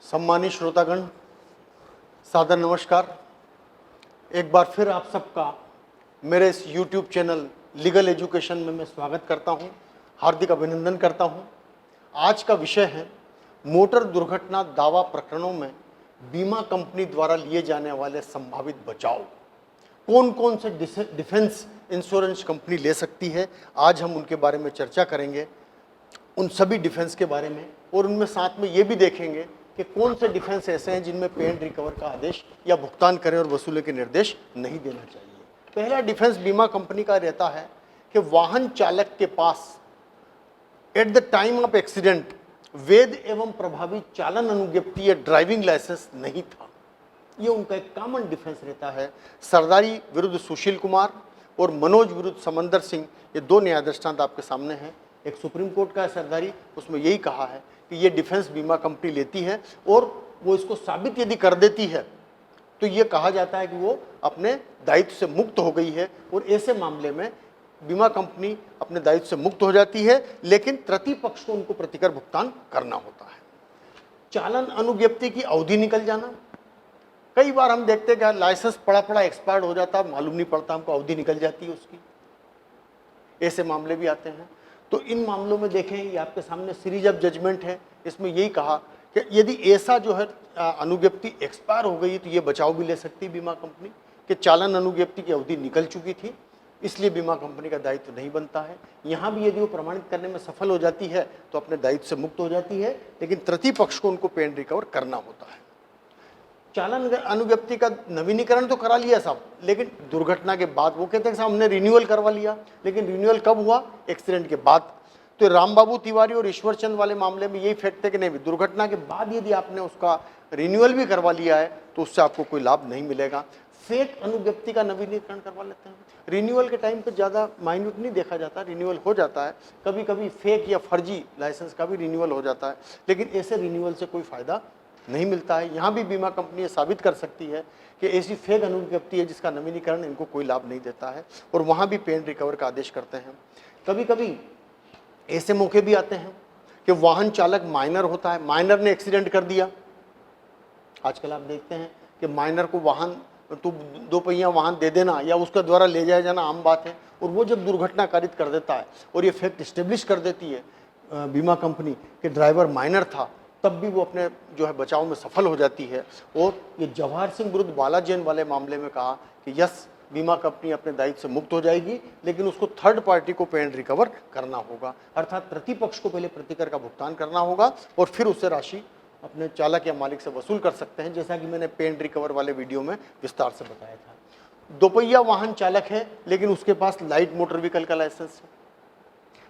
सम्मानित श्रोतागण, सादर नमस्कार। एक बार फिर आप सबका मेरे इस YouTube चैनल लीगल एजुकेशन में मैं स्वागत करता हूं, हार्दिक अभिनंदन करता हूं। आज का विषय है मोटर दुर्घटना दावा प्रकरणों में बीमा कंपनी द्वारा लिए जाने वाले संभावित बचाव। कौन कौन से डिफेंस इंश्योरेंस कंपनी ले सकती है, आज हम उनके बारे में चर्चा करेंगे, उन सभी डिफेंस के बारे में, और उनमें साथ में ये भी देखेंगे कि कौन से डिफेंस ऐसे हैं जिनमें पे एंड रिकवर का आदेश या भुगतान करें और वसूले के निर्देश नहीं देना चाहिए। पहला डिफेंस बीमा कंपनी का रहता है कि वाहन चालक के पास at the time of accident वैध एवं प्रभावी चालन अनुज्ञप्ति या ड्राइविंग लाइसेंस नहीं था। ये उनका एक कॉमन डिफेंस रहता है। सरदारी विरुद्ध सुशील कुमार और मनोज विरुद्ध समंदर सिंह, ये दो न्याय दृष्टांत आपके सामने हैं। एक सुप्रीम कोर्ट का है सरदारी, उसमें यही कहा है कि ये डिफेंस बीमा कंपनी लेती है और वो इसको साबित यदि कर देती है तो ये कहा जाता है कि वो अपने दायित्व से मुक्त हो गई है, और ऐसे मामले में बीमा कंपनी अपने दायित्व से मुक्त हो जाती है, लेकिन तृतीय पक्ष को उनको प्रतिकर भुगतान करना होता है। चालन अनुज्ञप्ति की अवधि निकल जाना, कई बार हम देखते हैं कि लाइसेंस पड़ा एक्सपायर्ड हो जाता है, मालूम नहीं पड़ता, हमको अवधि निकल जाती है उसकी। ऐसे मामले भी आते हैं। तो इन मामलों में देखें, ये आपके सामने सीरीज ऑफ जजमेंट है, इसमें यही कहा कि यदि ऐसा जो है अनुज्ञप्ति एक्सपायर हो गई तो ये बचाव भी ले सकती है बीमा कंपनी कि चालन अनुज्ञप्ति की अवधि निकल चुकी थी, इसलिए बीमा कंपनी का दायित्व नहीं बनता है। यहाँ भी यदि वो प्रमाणित करने में सफल हो जाती है तो अपने दायित्व से मुक्त हो जाती है, लेकिन तृतीय पक्ष को उनको पे एंड रिकवर करना होता है। चालन अनुज्ञप्ति का नवीनीकरण तो करा लिया साहब, लेकिन दुर्घटना के बाद वो कहते हैं साहब हमने रिन्यूअल करवा लिया, लेकिन रिन्यूअल कब हुआ? एक्सीडेंट के बाद। तो रामबाबू तिवारी और ईश्वरचंद वाले मामले में यही फैक्ट है कि नहीं, दुर्घटना के बाद यदि आपने उसका रिन्यूअल भी करवा लिया है तो उससे आपको कोई लाभ नहीं मिलेगा। फेक अनुज्ञप्ति का नवीनीकरण करवा लेते हैं। रिन्यूअल के टाइम पे ज़्यादा माइन्यूट नहीं देखा जाता, रिन्यूअल हो जाता है, कभी कभी फेक या फर्जी लाइसेंस का भी रिन्यूअल हो जाता है, लेकिन ऐसे रिन्यूअल से कोई फ़ायदा नहीं मिलता है। यहाँ भी बीमा कंपनी ये साबित कर सकती है कि ऐसी फेक अनुज्ञप्ति है जिसका नवीनीकरण इनको कोई लाभ नहीं देता है, और वहाँ भी पे एंड रिकवर का आदेश करते हैं। कभी कभी ऐसे मौके भी आते हैं कि वाहन चालक माइनर होता है, माइनर ने एक्सीडेंट कर दिया। आजकल आप देखते हैं कि माइनर को वाहन तो दो पहिया वाहन दे देना या उसका द्वारा ले जाया जाना आम बात है, और वो जब दुर्घटना कारित कर देता है और ये फैक्ट स्टेब्लिश कर देती है बीमा कंपनी कि ड्राइवर माइनर था, तब भी वो अपने जो है बचाव में सफल हो जाती है। और ये जवाहर सिंह विरुद्ध बाला जैन वाले मामले में कहा कि यस, बीमा कंपनी अपने दायित्व से मुक्त हो जाएगी, लेकिन उसको थर्ड पार्टी को पे एंड रिकवर करना होगा, अर्थात तृतीय पक्ष को पहले प्रतिकर का भुगतान करना होगा और फिर उससे राशि अपने चालक या मालिक से वसूल कर सकते हैं, जैसा कि मैंने पे एंड रिकवर वाले वीडियो में विस्तार से बताया था। दोपहिया वाहन चालक है, लेकिन उसके पास लाइट मोटर व्हीकल का लाइसेंस है।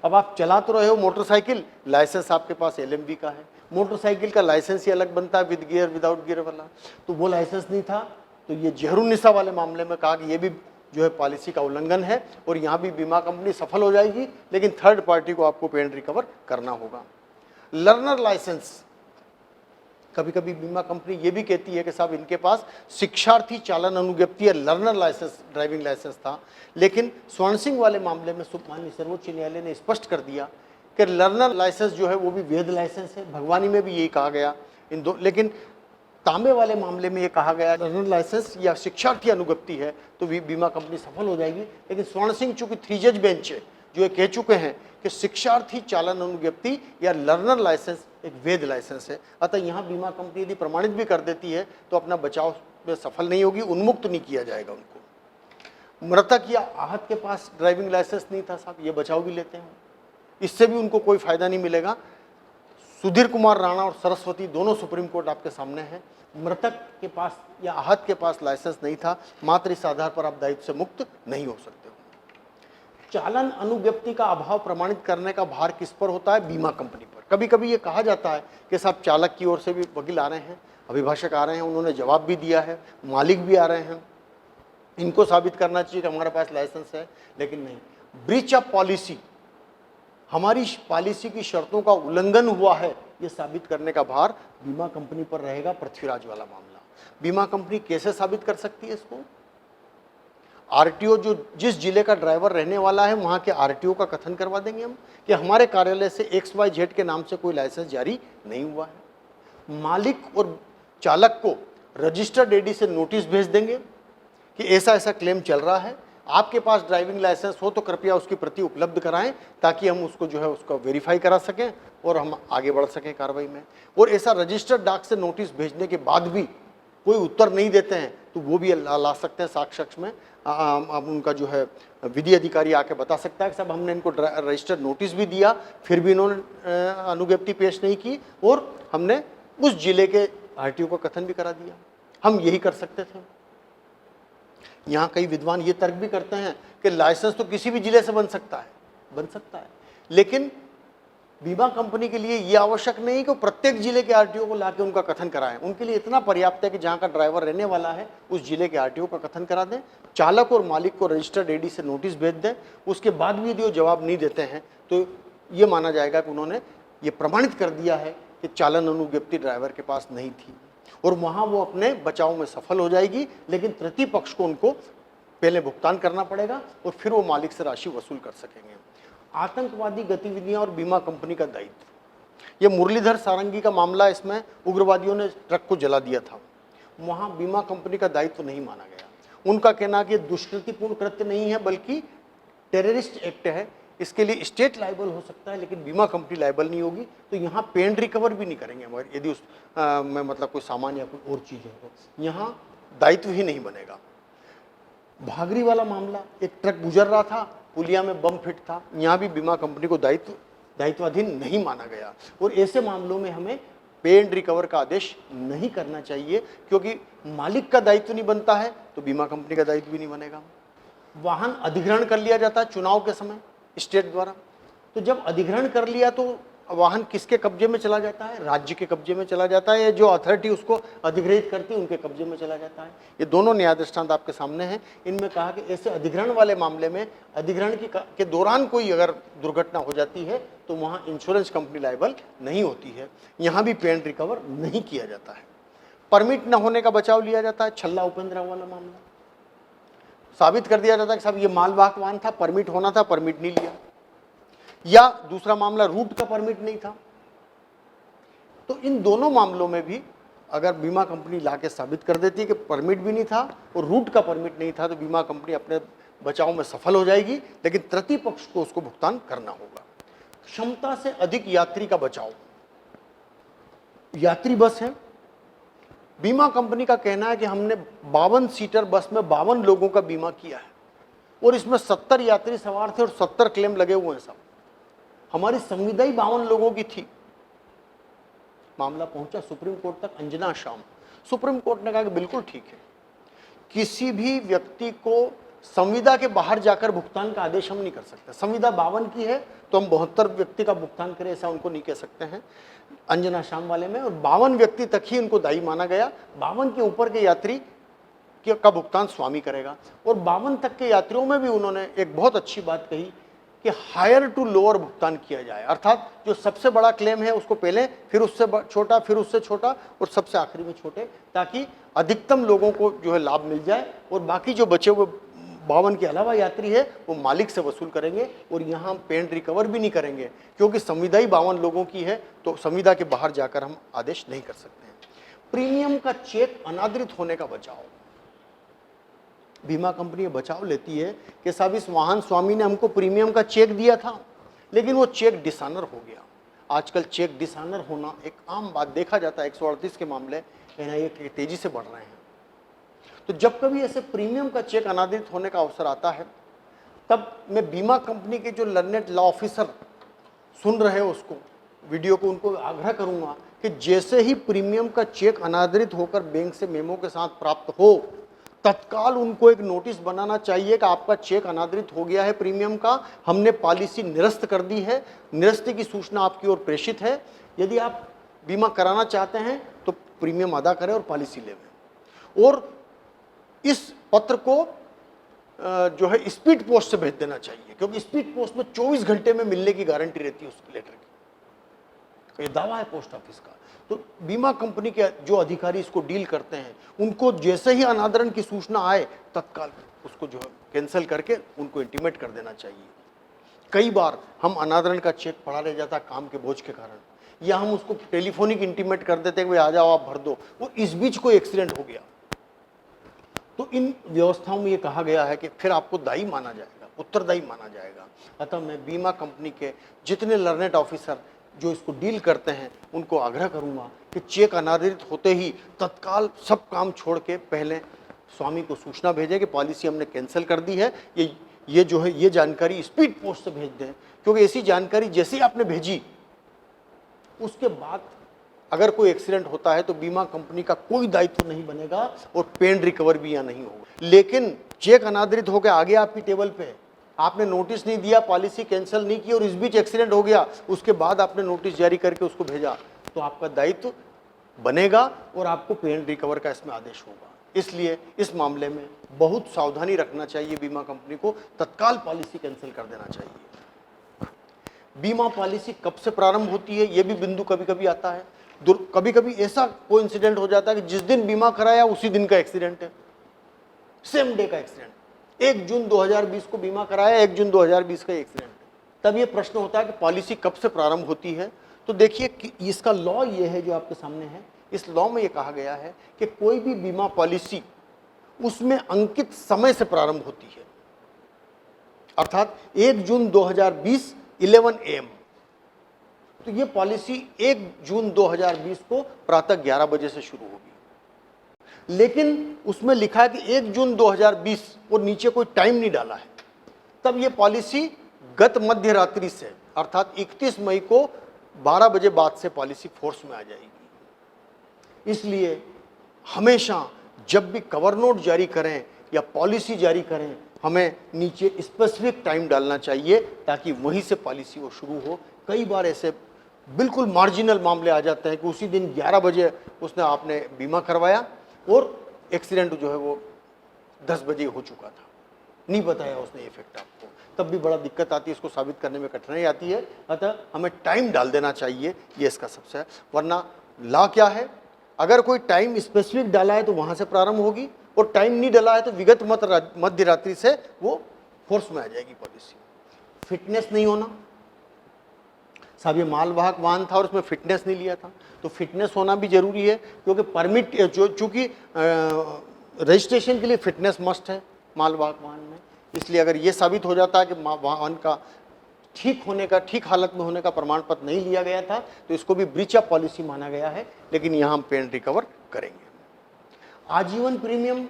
अब आप चला तो रहे हो मोटरसाइकिल, लाइसेंस आपके पास LMV का है। मोटरसाइकिल का लाइसेंस ही अलग बनता है, विद गियर विदाउट गियर वाला, तो वो लाइसेंस नहीं था। तो ये जहरुन्निसा वाले मामले में कहा कि ये भी जो है पॉलिसी का उल्लंघन है, और यहाँ भी बीमा कंपनी सफल हो जाएगी, लेकिन थर्ड पार्टी को आपको पे एंड रिकवर करना होगा। लर्नर लाइसेंस, कभी कभी बीमा कंपनी ये भी कहती है कि साहब इनके पास शिक्षार्थी चालन अनुज्ञप्ति या लर्नर लाइसेंस, ड्राइविंग लाइसेंस था, लेकिन स्वर्ण सिंह वाले मामले में माननीय सर्वोच्च न्यायालय ने स्पष्ट कर दिया कि लर्नर लाइसेंस जो है वो भी वैध लाइसेंस है। भगवानी में भी यही कहा गया इन दो, लेकिन तांबे वाले मामले में ये कहा गया लर्नर लाइसेंस या शिक्षार्थी अनुज्ञप्ति है तो भी बीमा कंपनी सफल हो जाएगी। लेकिन स्वर्ण सिंह चूंकि 3 जज बेंच है जो ये कह चुके हैं कि शिक्षार्थी चालन अनुज्ञप्ति या लर्नर लाइसेंस एक वैध लाइसेंस है, अतः यहाँ बीमा कंपनी यदि प्रमाणित भी कर देती है तो अपना बचाव में सफल नहीं होगी, उन्मुक्त नहीं किया जाएगा उनको। मृतक या आहत के पास ड्राइविंग लाइसेंस नहीं था साहब, ये बचाव भी लेते हैं, इससे भी उनको कोई फायदा नहीं मिलेगा। सुधीर कुमार राणा और सरस्वती दोनों सुप्रीम कोर्ट आपके सामने हैं। मृतक के पास या आहत के पास लाइसेंस नहीं था, मात्र इस आधार पर आप दायित्व से मुक्त नहीं हो सकते हो। चालन अनुज्ञप्ति का अभाव प्रमाणित करने का भार किस पर होता है? बीमा कंपनी पर। कभी कभी ये कहा जाता है कि साहब चालक की ओर से भी वकील आ रहे हैं, अभिभाषक आ रहे हैं, उन्होंने जवाब भी दिया है, मालिक भी आ रहे हैं, इनको साबित करना चाहिए कि हमारे पास लाइसेंस है, लेकिन नहीं। ब्रीच ऑफ पॉलिसी, हमारी पॉलिसी की शर्तों का उल्लंघन हुआ है, ये साबित करने का भार बीमा कंपनी पर रहेगा। पृथ्वीराज वाला मामला, बीमा कंपनी कैसे साबित कर सकती है इसको? RTO जो जिस जिले का ड्राइवर रहने वाला है वहाँ के RTO का कथन करवा देंगे हम कि हमारे कार्यालय से XYZ के नाम से कोई लाइसेंस जारी नहीं हुआ है। मालिक और चालक को रजिस्टर्ड एडी से नोटिस भेज देंगे कि ऐसा ऐसा क्लेम चल रहा है, आपके पास ड्राइविंग लाइसेंस हो तो कृपया उसकी प्रति उपलब्ध कराएं ताकि हम उसको जो है उसका वेरीफाई करा सकें और हम आगे बढ़ सकें कार्रवाई में। और ऐसा रजिस्टर्ड डाक से नोटिस भेजने के बाद भी कोई उत्तर नहीं देते हैं तो वो भी ला सकते हैं साक्ष्य कक्ष में। अब उनका जो है विधि अधिकारी आके बता सकता है कि साहब हमने इनको रजिस्टर्ड नोटिस भी दिया, फिर भी इन्होंने अनुज्ञप्ति पेश नहीं की और हमने उस जिले के आरटीओ का कथन भी करा दिया। हम यही कर सकते थे। यहाँ कई विद्वान ये तर्क भी करते हैं कि लाइसेंस तो किसी भी जिले से बन सकता है, लेकिन बीमा कंपनी के लिए ये आवश्यक नहीं कि प्रत्येक जिले के आरटीओ को लाके उनका कथन कराएं। उनके लिए इतना पर्याप्त है कि जहाँ का ड्राइवर रहने वाला है उस जिले के आरटीओ का कथन करा दें, चालक और मालिक को रजिस्टर्ड एडी से नोटिस भेज दें। उसके बाद भी यदि वो जवाब नहीं देते हैं तो ये माना जाएगा कि उन्होंने ये प्रमाणित कर दिया है कि चालन अनुज्ञप्ति ड्राइवर के पास नहीं थी और वहाँ वो अपने बचाव में सफल हो जाएगी, लेकिन तृतीय पक्ष को उनको पहले भुगतान करना पड़ेगा और फिर वो मालिक से राशि वसूल कर सकेंगे। आतंकवादी गतिविधियां और बीमा कंपनी का दायित्व, ये मुरलीधर सारंगी का मामला, इसमें उग्रवादियों ने ट्रक को जला दिया था, वहां बीमा कंपनी का दायित्व नहीं माना गया। उनका कहना कि दुष्कृतिपूर्ण कृत्य नहीं है बल्कि टेररिस्ट एक्ट है, इसके लिए स्टेट लाइबल हो सकता है लेकिन बीमा कंपनी लाइबल नहीं होगी। तो यहाँ पे एंड रिकवर भी नहीं करेंगे मगर यदि उस में मतलब कोई सामान या कोई और चीज़ है तो यहाँ दायित्व ही नहीं बनेगा। भागरी वाला मामला, एक ट्रक गुजर रहा था, पुलिया में बम फिट था, यहाँ भी बीमा कंपनी को दायित्वाधीन नहीं माना गया। और ऐसे मामलों में हमें पे एंड रिकवर का आदेश नहीं करना चाहिए क्योंकि मालिक का दायित्व नहीं बनता है तो बीमा कंपनी का दायित्व भी नहीं बनेगा। वाहन अधिग्रहण कर लिया जाता है चुनाव के समय स्टेट द्वारा, तो जब अधिग्रहण कर लिया तो वाहन किसके कब्जे में चला जाता है? राज्य के कब्जे में चला जाता है या जो अथॉरिटी उसको अधिग्रहित करती है उनके कब्जे में चला जाता है। ये दोनों न्याय दृष्टांत आपके सामने हैं। इनमें कहा कि ऐसे अधिग्रहण वाले मामले में अधिग्रहण के दौरान कोई अगर दुर्घटना हो जाती है तो वहाँ इंश्योरेंस कंपनी लायबल नहीं होती है। यहाँ भी पे एंड रिकवर नहीं किया जाता है। परमिट न होने का बचाव लिया जाता है। छल्ला उपेंद्रा वाला मामला, साबित कर दिया जाता है कि साहब ये मालवाहक वाहन था, परमिट होना था, परमिट नहीं लिया। या दूसरा मामला रूट का परमिट नहीं था। तो इन दोनों मामलों में भी अगर बीमा कंपनी लाके साबित कर देती है कि परमिट भी नहीं था और रूट का परमिट नहीं था तो बीमा कंपनी अपने बचाव में सफल हो जाएगी, लेकिन तृतीय पक्ष को उसको भुगतान करना होगा। क्षमता से अधिक यात्री का बचाव, यात्री बस है, बीमा कंपनी का कहना है कि हमने 52 सीटर बस में 52 लोगों का बीमा किया है और इसमें 70 यात्री सवार थे और 70 क्लेम लगे हुए हैं। सब हमारी संविदा ही 52 लोगों की थी। मामला पहुंचा सुप्रीम कोर्ट तक, अंजना शाम। सुप्रीम कोर्ट ने कहा कि बिल्कुल ठीक है, किसी भी व्यक्ति को संविदा के बाहर जाकर भुगतान का आदेश हम नहीं कर सकते। संविदा 52 की है तो हम 72 व्यक्ति का भुगतान करें, ऐसा उनको नहीं कह सकते हैं अंजना शाम वाले में। और 52 व्यक्ति तक ही उनको दायी माना गया। 52 के ऊपर के यात्री का भुगतान स्वामी करेगा। और 52 तक के यात्रियों में भी उन्होंने एक बहुत अच्छी बात कही कि हायर टू लोअर भुगतान किया जाए, अर्थात जो सबसे बड़ा क्लेम है उसको पहले, फिर उससे छोटा, फिर उससे छोटा और सबसे आखिरी में छोटे, ताकि अधिकतम लोगों को जो है लाभ मिल जाए। और बाकी जो बचे हुए 52 के अलावा यात्री है वो मालिक से वसूल करेंगे। और यहाँ हम पे एंड रिकवर भी नहीं करेंगे क्योंकि संविदा ही 52 लोगों की है तो संविदा के बाहर जाकर हम आदेश नहीं कर सकते हैं। प्रीमियम का चेक अनादृत होने का बचाव, बीमा कंपनी बचाव लेती है कि साहब इस वाहन स्वामी ने हमको प्रीमियम का चेक दिया था लेकिन वो चेक डिसऑनर हो गया। आजकल चेक डिसऑनर होना एक आम बात देखा जाता है। 138 के मामले एनआईए के तेजी से बढ़ रहे हैं। तो जब कभी ऐसे प्रीमियम का चेक अनादृत होने का अवसर आता है तब मैं बीमा कंपनी के जो लर्नेड लॉ ऑफिसर सुन रहे हो उसको वीडियो को, उनको आग्रह करूंगा कि जैसे ही प्रीमियम का चेक अनादृत होकर बैंक से मेमो के साथ प्राप्त हो तत्काल उनको एक नोटिस बनाना चाहिए कि आपका चेक अनादृत हो गया है प्रीमियम का, हमने पॉलिसी निरस्त कर दी है, निरस्त की सूचना आपकी ओर प्रेषित है। यदि आप बीमा कराना चाहते हैं तो प्रीमियम अदा करें और पॉलिसी लें। और इस पत्र को जो है स्पीड पोस्ट से भेज देना चाहिए क्योंकि स्पीड पोस्ट में 24 घंटे में मिलने की गारंटी रहती है उस लेटर की। ये दावा है पोस्ट ऑफिस का। तो बीमा कंपनी के जो अधिकारी इसको डील करते हैं उनको जैसे ही अनादरण की सूचना आए तत्काल उसको जो है कैंसिल करके उनको इंटीमेट कर देना चाहिए। कई बार हम अनादरण का चेक पड़ा रह जाता काम के बोझ के कारण, या हम उसको टेलीफोनिक इंटीमेट कर देते हैं कि भाई आ जाओ आप भर दो, वो इस बीच कोई एक्सीडेंट हो गया, तो इन व्यवस्थाओं में ये कहा गया है कि फिर आपको दायी माना जाएगा, उत्तरदायी माना जाएगा। अतः मैं बीमा कंपनी के जितने लर्नेड ऑफिसर जो इसको डील करते हैं उनको आग्रह करूंगा कि चेक अनादरित होते ही तत्काल सब काम छोड़ के पहले स्वामी को सूचना भेजें कि पॉलिसी हमने कैंसिल कर दी है, ये जो है ये जानकारी स्पीड पोस्ट से भेज दें, क्योंकि ऐसी जानकारी जैसे ही आपने भेजी उसके बाद अगर कोई एक्सीडेंट होता है तो बीमा कंपनी का कोई दायित्व नहीं बनेगा और पेन रिकवर भी यहाँ नहीं होगा। लेकिन चेक अनादरित होकर आगे आपकी टेबल पे, आपने नोटिस नहीं दिया, पॉलिसी कैंसिल नहीं की और इस बीच एक्सीडेंट हो गया, उसके बाद आपने नोटिस जारी करके उसको भेजा, तो आपका दायित्व बनेगा और आपको पेन रिकवर का इसमें आदेश होगा। इसलिए इस मामले में बहुत सावधानी रखना चाहिए बीमा कंपनी को, तत्काल पॉलिसी कैंसिल कर देना चाहिए। बीमा पॉलिसी कब से प्रारंभ होती है ये भी बिंदु कभी कभी आता है। कभी कभी ऐसा कोई इंसिडेंट हो जाता है कि जिस दिन बीमा कराया उसी दिन का एक्सीडेंट है, सेम डे का एक्सीडेंट। 1 जून 2020 को बीमा कराया, 1 जून 2020 का एक्सीडेंट है। तब ये प्रश्न होता है कि पॉलिसी कब से प्रारंभ होती है। तो देखिए कि इसका लॉ ये है जो आपके सामने है। इस लॉ में ये कहा गया है कि कोई भी बीमा पॉलिसी उसमें अंकित समय से प्रारंभ होती है, अर्थात 1 जून 2020 11 AM। तो ये पॉलिसी 1 जून 2020 को प्रातः 11 बजे से शुरू होगी, लेकिन उसमें लिखा है कि 1 जून 2020 और नीचे कोई टाइम नहीं डाला है। तब ये पॉलिसी गत मध्य रात्रि से अर्थात 31 मई को 12 बजे बाद से पॉलिसी फोर्स में आ जाएगी। इसलिए हमेशा जब भी कवर नोट जारी करें या पॉलिसी जारी करें, हमें नीचे स्पेसिफिक टाइम डालना चाहिए ताकि वहीं से पॉलिसी वो शुरू हो। कई बार ऐसे बिल्कुल मार्जिनल मामले आ जाते हैं कि उसी दिन 11 बजे उसने आपने बीमा करवाया और एक्सीडेंट जो है वो 10 बजे हो चुका था, नहीं बताया उसने इफेक्ट आपको, तब भी बड़ा दिक्कत आती है, इसको साबित करने में कठिनाई आती है। अतः हमें टाइम डाल देना चाहिए, ये इसका सबसे है। वरना लॉ क्या है, अगर कोई टाइम स्पेसिफिक डाला है तो वहां से प्रारंभ होगी और टाइम नहीं डाला है तो विगत मध्य रात्रि से वो फोर्स में आ जाएगी पॉलिसी। फिटनेस नहीं होना, साहब ये मालवाहक वाहन था और उसमें फिटनेस नहीं लिया था, तो फिटनेस होना भी जरूरी है, क्योंकि परमिट चूंकि रजिस्ट्रेशन के लिए फिटनेस मस्ट है मालवाहक वाहन में। इसलिए अगर ये साबित हो जाता है कि वाहन का ठीक हालत में होने का प्रमाण पत्र नहीं लिया गया था तो इसको भी ब्रीच ऑफ पॉलिसी माना गया है, लेकिन यहाँ हम पेन रिकवर करेंगे। आजीवन प्रीमियम,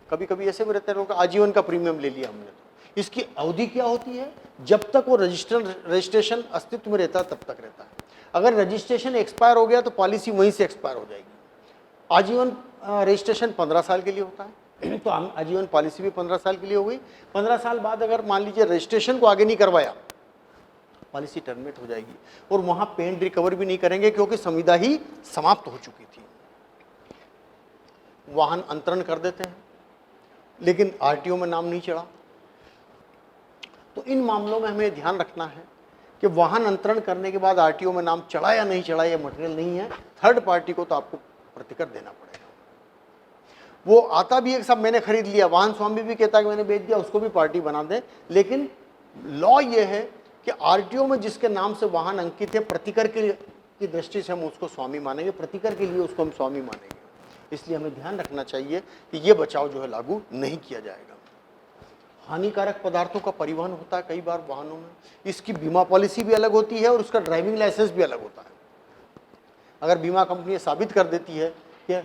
कभी कभी ऐसे भी रहते हैं लोग, आजीवन का प्रीमियम ले लिया हमने, तो इसकी अवधि क्या होती है, जब तक वो रजिस्ट्रेशन अस्तित्व में रहता है तब तक रहता है। अगर रजिस्ट्रेशन एक्सपायर हो गया तो पॉलिसी वहीं से एक्सपायर हो जाएगी। आजीवन रजिस्ट्रेशन 15 साल के लिए होता है, तो आजीवन पॉलिसी भी 15 साल के लिए हो गई। 15 साल बाद अगर मान लीजिए रजिस्ट्रेशन को आगे नहीं करवाया, पॉलिसी टर्मिनेट हो जाएगी और वहां पेन रिकवर भी नहीं करेंगे क्योंकि संविदा ही समाप्त हो चुकी थी। वाहन अंतरण कर देते हैं लेकिन आरटीओ में नाम नहीं चढ़ा, तो इन मामलों में हमें ध्यान रखना है कि वाहन अंतरण करने के बाद आरटीओ में नाम चढ़ा या नहीं चढ़ा ये मटेरियल नहीं है, थर्ड पार्टी को तो आपको प्रतिकर देना पड़ेगा। वो आता भी एक साहब मैंने खरीद लिया, वाहन स्वामी भी कहता है कि मैंने बेच दिया, उसको भी पार्टी बना दें, लेकिन लॉ ये है कि आरटीओ में जिसके नाम से वाहन अंकित है प्रतिकर की दृष्टि से हम उसको स्वामी मानेंगे, प्रतिकर के लिए उसको हम स्वामी मानेंगे। इसलिए हमें ध्यान रखना चाहिए कि ये बचाव जो है लागू नहीं किया जाएगा। हानिकारक पदार्थों का परिवहन होता है कई बार वाहनों में, इसकी बीमा पॉलिसी भी अलग होती है और उसका ड्राइविंग लाइसेंस भी अलग होता है। अगर बीमा कंपनी साबित कर देती है कि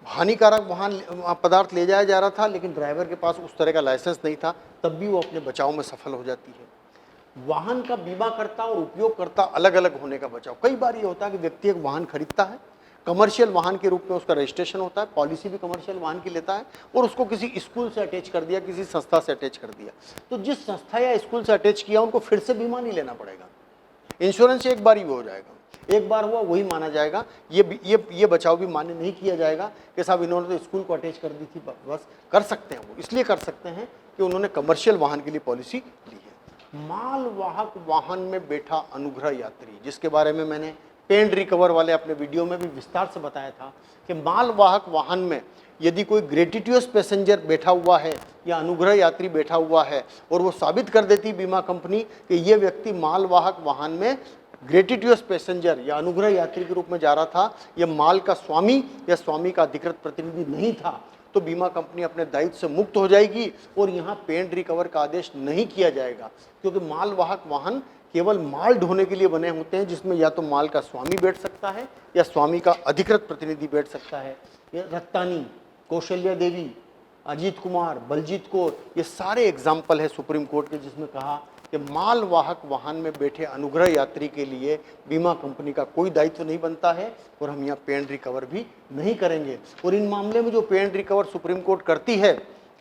हानिकारक वाहन पदार्थ ले जाया जा रहा था लेकिन ड्राइवर के पास उस तरह का लाइसेंस नहीं था, तब भी वो अपने बचाव में सफल हो जाती है। वाहन का बीमाकर्ता और उपयोगकर्ता अलग अलग होने का बचाव, कई बार ये होता है कि व्यक्ति एक वाहन खरीदता है, कमर्शियल वाहन के रूप में उसका रजिस्ट्रेशन होता है, पॉलिसी भी कमर्शियल वाहन की लेता है और उसको किसी स्कूल से अटैच कर दिया, किसी संस्था से अटैच कर दिया, तो जिस संस्था या स्कूल से अटैच किया उनको फिर से बीमा नहीं लेना पड़ेगा, इंश्योरेंस एक बार ही हो जाएगा, एक बार हुआ वही माना जाएगा। ये बचाव भी मान्य नहीं किया जाएगा कि साहब इन्होंने तो स्कूल को अटैच कर दी थी, बस कर सकते हैं, वो इसलिए कर सकते हैं कि उन्होंने कमर्शियल वाहन के लिए पॉलिसी ली है। मालवाहक वाहन में बैठा अनुग्रह यात्री, जिसके बारे में मैंने पेन रिकवर वाले अपने वीडियो में भी विस्तार से बताया था कि मालवाहक वाहन में यदि कोई ग्रेटिट्यूअस पैसेंजर बैठा हुआ है या अनुग्रह यात्री बैठा हुआ है और वो साबित कर देती बीमा कंपनी कि ये व्यक्ति मालवाहक वाहन में ग्रेटिट्यूअस पैसेंजर या अनुग्रह यात्री के रूप में जा रहा था, यह माल का स्वामी या स्वामी का अधिकृत प्रतिनिधि नहीं था, तो बीमा कंपनी अपने दायित्व से मुक्त हो जाएगी और यहाँ पे एंड रिकवर का आदेश नहीं किया जाएगा, क्योंकि मालवाहक वाहन केवल माल ढोने के लिए बने होते हैं, जिसमें या तो माल का स्वामी बैठ सकता है या स्वामी का अधिकृत प्रतिनिधि बैठ सकता है। ये रत्तानी, कौशल्या देवी, अजीत कुमार, बलजीत कौर, ये सारे एग्जाम्पल है सुप्रीम कोर्ट के, जिसमें कहा कि मालवाहक वाहन में बैठे अनुग्रह यात्री के लिए बीमा कंपनी का कोई दायित्व नहीं बनता है और हम यहाँ पे एंड रिकवर भी नहीं करेंगे। और इन मामले में जो पे एंड रिकवर सुप्रीम कोर्ट करती है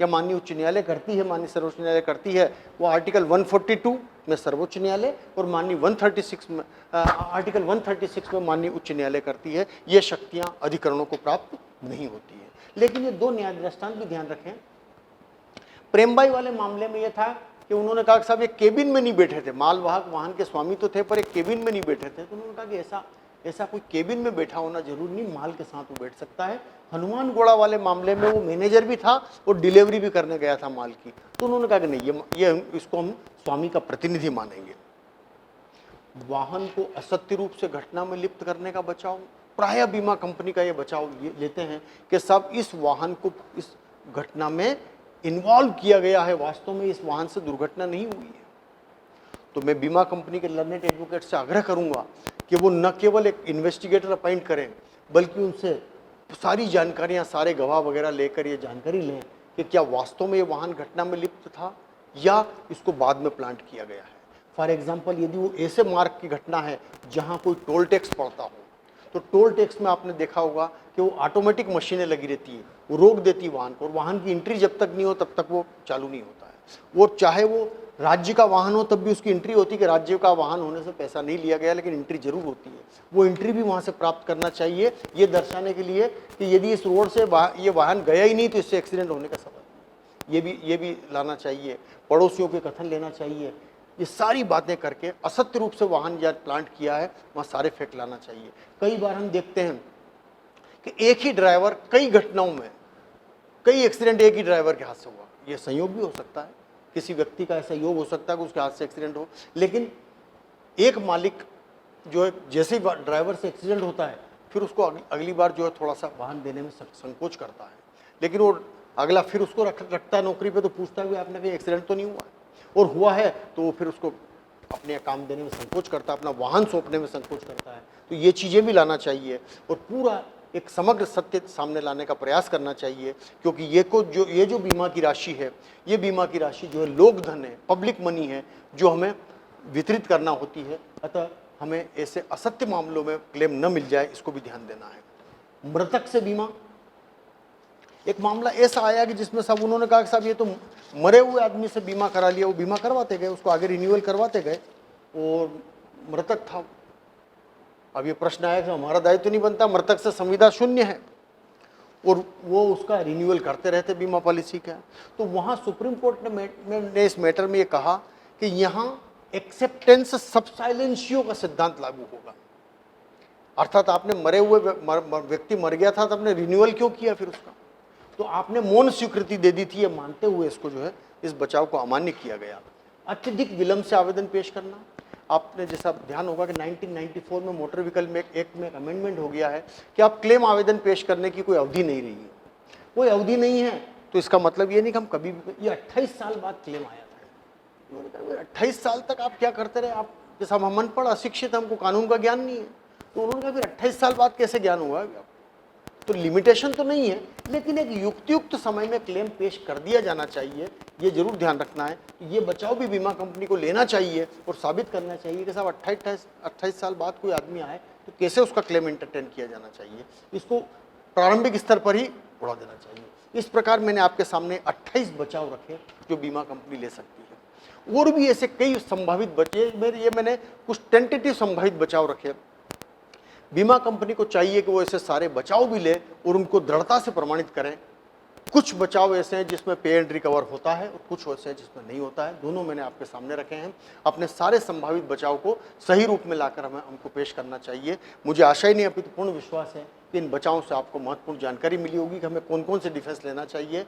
या माननीय उच्च न्यायालय करती है, माननीय सर्वोच्च न्यायालय करती है, वो आर्टिकल 142 में सर्वोच्च न्यायालय और माननीय 136 में आर्टिकल 136 में माननीय उच्च न्यायालय करती है। ये शक्तियाँ अधिकरणों को प्राप्त नहीं होती है। लेकिन ये दो न्याय दृष्टांत भी ध्यान रखें। प्रेमबाई वाले मामले में यह था कि उन्होंने कहा कि साहब ये केबिन में नहीं बैठे थे, मालवाहक वाहन के स्वामी तो थे पर एक केबिन में नहीं बैठे थे, तो उन्होंने कहा कि ऐसा कोई केबिन में बैठा होना जरूरी नहीं, माल के साथ वो बैठ सकता है। हनुमान गोड़ा वाले मामले में वो मैनेजर भी था और डिलीवरी भी करने गया था माल की, तो उन्होंने कहा कि नहीं, ये इसको हम स्वामी का प्रतिनिधि मानेंगे। वाहन को असत्य रूप से घटना में लिप्त करने का बचाव, प्रायः बीमा कंपनी का ये बचाव ये लेते हैं कि सब इस वाहन को इस घटना में इन्वॉल्व किया गया है, वास्तव में इस वाहन से दुर्घटना नहीं हुई है। तो मैं बीमा कंपनी के लर्नेड एडवोकेट से आग्रह करूंगा कि वो न केवल एक इन्वेस्टिगेटर अपॉइंट करें, बल्कि उनसे सारी जानकारियां, सारे गवाह वगैरह लेकर ये जानकारी लें कि क्या वास्तव में ये वाहन घटना में लिप्त था या इसको बाद में प्लांट किया गया है। फॉर एग्जाम्पल, यदि वो ऐसे मार्ग की घटना है जहाँ कोई टोल टैक्स पड़ता हो, तो टोल टैक्स में आपने देखा होगा कि वो ऑटोमेटिक मशीनें लगी रहती है, वो रोक देती वाहन को, और वाहन की एंट्री जब तक नहीं हो तब तक वो चालू नहीं होता है। वो चाहे वो राज्य का वाहन हो तब भी उसकी एंट्री होती है कि राज्य का वाहन होने से पैसा नहीं लिया गया, लेकिन एंट्री जरूर होती है। वो एंट्री भी वहाँ से प्राप्त करना चाहिए, ये दर्शाने के लिए कि यदि इस रोड से ये वाहन गया ही नहीं तो इससे एक्सीडेंट होने का सवाल, ये भी लाना चाहिए। पड़ोसियों के कथन लेना चाहिए। ये सारी बातें करके असत्य रूप से वाहन या प्लांट किया है वहाँ सारे फैक्ट लाना चाहिए। कई बार हम देखते हैं कि एक ही ड्राइवर कई घटनाओं में, कई एक्सीडेंट एक ही ड्राइवर के हाथ से हुआ। ये संयोग भी हो सकता है, किसी व्यक्ति का ऐसा योग हो सकता है कि उसके हाथ से एक्सीडेंट हो, लेकिन एक मालिक जो है जैसे ही ड्राइवर से एक्सीडेंट होता है फिर उसको अगली बार जो है थोड़ा सा वाहन देने में संकोच करता है, लेकिन वो अगला फिर उसको रखता है नौकरी पे, तो पूछता है आपने कहीं एक्सीडेंट तो नहीं हुआ, और हुआ है तो वो फिर उसको अपने काम देने में संकोच करता है, अपना वाहन सौंपने में संकोच करता है। तो ये चीज़ें भी लाना चाहिए और पूरा एक समग्र सत्य सामने लाने का प्रयास करना चाहिए, क्योंकि ये जो बीमा की राशि है, ये बीमा की राशि जो है लोक धन है, पब्लिक मनी है, जो हमें वितरित करना होती है। अतः हमें ऐसे असत्य मामलों में क्लेम न मिल जाए, इसको भी ध्यान देना है। मृतक से बीमा, एक मामला ऐसा आया कि जिसमें सब उन्होंने कहा कि साहब ये तो मरे हुए आदमी से बीमा करा लिया, वो बीमा करवाते गए, उसको आगे रिन्यूअल करवाते गए और मृतक था। अब ये प्रश्न आया कि हमारा दायित्व तो नहीं बनता, मृतक से संविदा शून्य है और वो उसका रिन्यूअल करते रहते बीमा पॉलिसी का। तो वहाँ सुप्रीम कोर्ट ने इस मैटर में ये कहा कि यहाँ एक्सेप्टेंस सबसाइलेंशियो का सिद्धांत लागू होगा, अर्थात आपने मरे हुए व्यक्ति मर गया था तो आपने रिन्यूअल क्यों किया फिर उसका, तो आपने मौन स्वीकृति दे दी थी, ये मानते हुए इसको जो है इस बचाव को अमान्य किया गया। अत्यधिक विलंब से आवेदन पेश करना, आपने जैसा ध्यान होगा कि 1994 में मोटर व्हीकल में एक्ट में एक अमेंडमेंट हो गया है कि आप क्लेम आवेदन पेश करने की कोई अवधि नहीं रही है, कोई अवधि नहीं है, तो इसका मतलब ये नहीं कि हम कभी भी, ये 28 साल बाद क्लेम आया था। 28 साल तक आप क्या करते रहे, आप जैसा हम अनपढ़ अशिक्षित, हमको कानून का ज्ञान नहीं है, तो उन्होंने कहा फिर 28 साल बाद कैसे ज्ञान हुआ। तो लिमिटेशन तो नहीं है, लेकिन एक युक्त समय में क्लेम पेश कर दिया जाना चाहिए। ये जरूर ध्यान रखना है, ये बचाव भी बीमा कंपनी को लेना चाहिए और साबित करना चाहिए कि साहब 28 साल बाद कोई आदमी आए तो कैसे उसका क्लेम एंटरटेन किया जाना चाहिए, इसको प्रारंभिक स्तर पर ही उड़ा देना चाहिए। इस प्रकार मैंने आपके सामने 28 बचाव रखे जो बीमा कंपनी ले सकती है, और भी ऐसे कई संभावित मैंने कुछ टेंटेटिव संभावित बचाव रखे। बीमा कंपनी को चाहिए कि वो ऐसे सारे बचाव भी ले और उनको दृढ़ता से प्रमाणित करें। कुछ बचाव ऐसे हैं जिसमें पे एंड रिकवर होता है और कुछ ऐसे हैं जिसमें नहीं होता है, दोनों मैंने आपके सामने रखे हैं। अपने सारे संभावित बचाव को सही रूप में लाकर हमको पेश करना चाहिए। मुझे आशा ही नहीं अपितु पूर्ण विश्वास है कि इन बचावों से आपको महत्वपूर्ण जानकारी मिली होगी कि हमें कौन कौन से डिफेंस लेना चाहिए,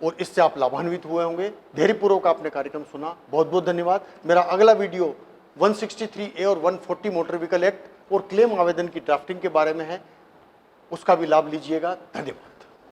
और इससे आप लाभान्वित हुए होंगे। धैर्यपूर्वक आपने कार्यक्रम सुना, बहुत बहुत धन्यवाद। मेरा अगला वीडियो 163A और 140 मोटर व्हीकल एक्ट और क्लेम आवेदन की ड्राफ्टिंग के बारे में है, उसका भी लाभ लीजिएगा। धन्यवाद।